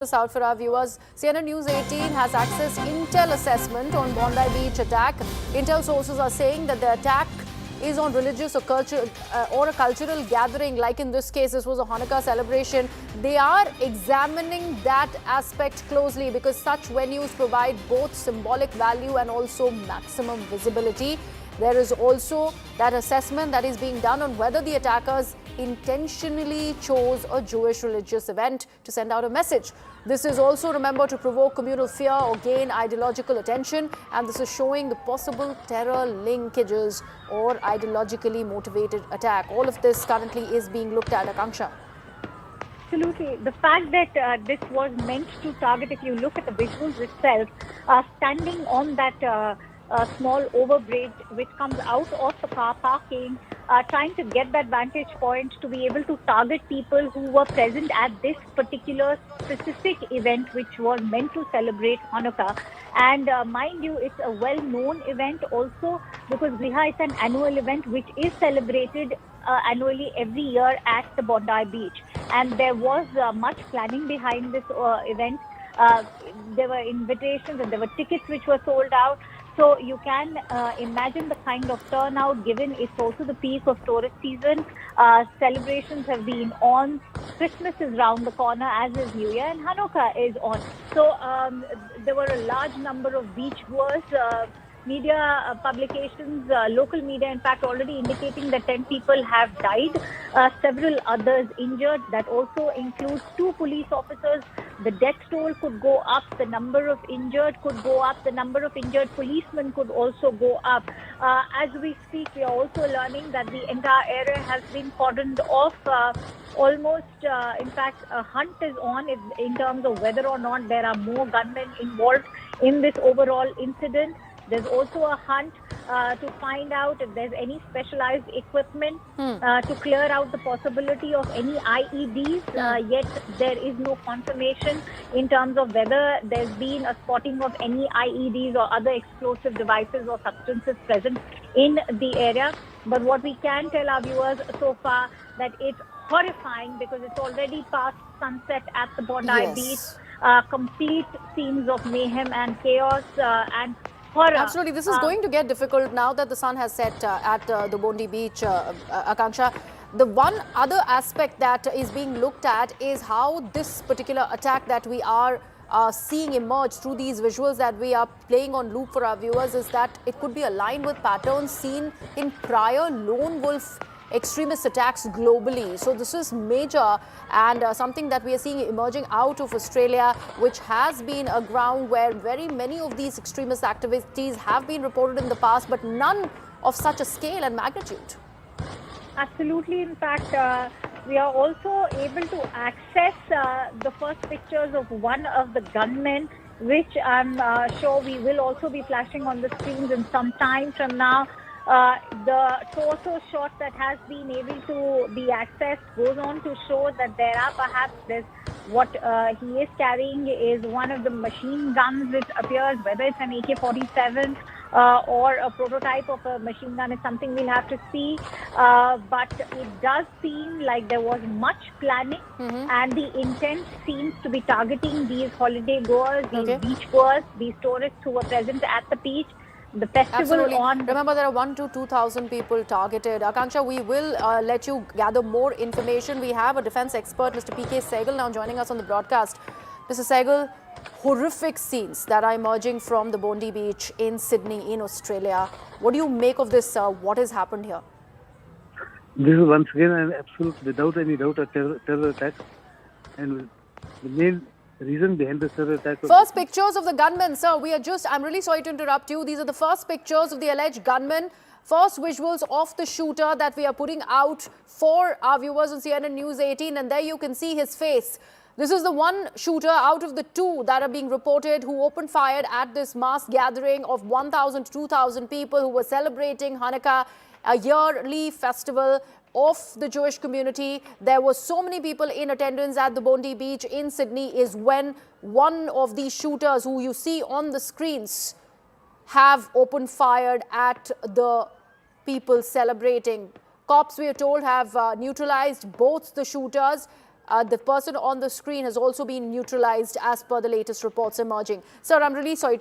this out for our viewers. CNN News 18 has accessed intel assessment on Bondi Beach attack. Intel sources are saying that the attack is on religious or a cultural gathering. Like in this case, this was a Hanukkah celebration. They are examining that aspect closely because such venues provide both symbolic value and also maximum visibility. There is also that assessment that is being done on whether the attackers intentionally chose a Jewish religious event to send out a message. This is also, remember, to provoke communal fear or gain ideological attention, and this is showing the possible terror linkages or ideologically motivated attack. All of this currently is being looked at, Akanksha. Absolutely. The fact that this was meant to target, if you look at the visuals itself, standing on that small overbridge which comes out of the car parking, trying to get that vantage point to be able to target people who were present at this particular specific event which was meant to celebrate Hanukkah. And mind you, it's a well-known event also because Griha is an annual event which is celebrated annually every year at the Bondi Beach. And there was much planning behind this event. There were invitations and there were tickets which were sold out. So you can imagine the kind of turnout given it's also the peak of tourist season. Celebrations have been on. Christmas is round the corner, as is New Year, and Hanukkah is on. So there were a large number of beachgoers. Media publications, local media, in fact, already indicating that 10 people have died, several others injured. That also includes 2 police officers. The death toll could go up, the number of injured could go up, the number of injured policemen could also go up. As we speak, we are also learning that the entire area has been cordoned off. Almost, in fact, a hunt is on in terms of whether or not there are more gunmen involved in this overall incident. There's also a hunt to find out if there's any specialized equipment to clear out the possibility of any IEDs. Yet there is no confirmation in terms of whether there's been a spotting of any IEDs or other explosive devices or substances present in the area. But what we can tell our viewers so far that it's horrifying because it's already past sunset at the Bondi Beach. Complete scenes of mayhem and chaos and horror. Absolutely. This is going to get difficult now that the sun has set at the Bondi Beach, Akanksha. The one other aspect that is being looked at is how this particular attack that we are seeing emerge through these visuals that we are playing on loop for our viewers is that it could be aligned with patterns seen in prior lone wolf extremist attacks globally. So this is major and something that we are seeing emerging out of Australia, which has been a ground where very many of these extremist activities have been reported in the past, but none of such a scale and magnitude. Absolutely. In fact, we are also able to access the first pictures of one of the gunmen, which I'm sure we will also be flashing on the screens in some time from now. The torso shot that has been able to be accessed goes on to show that there are perhaps what he is carrying is one of the machine guns, it appears, whether it's an AK-47 or a prototype of a machine gun is something we'll have to see. But it does seem like there was much planning and the intent seems to be targeting these holiday goers, these beach goers, these tourists who were present at the beach. The festival on. Remember, there are 1,000 to 2,000 people targeted. Akanksha, we will let you gather more information. We have a defense expert, Mr. P.K. Sehgal, now joining us on the broadcast. Mr. Sehgal, horrific scenes that are emerging from the Bondi Beach in Sydney, in Australia. What do you make of this? What has happened here? This is once again an absolute, without any doubt, a terror attack. And the main reason behind the terror attack. First pictures of the gunmen, sir. I'm really sorry to interrupt you. These are the first pictures of the alleged gunmen. First visuals of the shooter that we are putting out for our viewers on CNN News 18. And there you can see his face. This is the one shooter out of the 2 that are being reported who opened fire at this mass gathering of 1,000 to 2,000 people who were celebrating Hanukkah, a yearly festival of the Jewish community. There were so many people in attendance at the Bondi Beach in Sydney is when one of these shooters who you see on the screens have opened fire at the people celebrating. Cops, we are told, have neutralized both the shooters. The person on the screen has also been neutralized as per the latest reports emerging. Sir, I'm really sorry to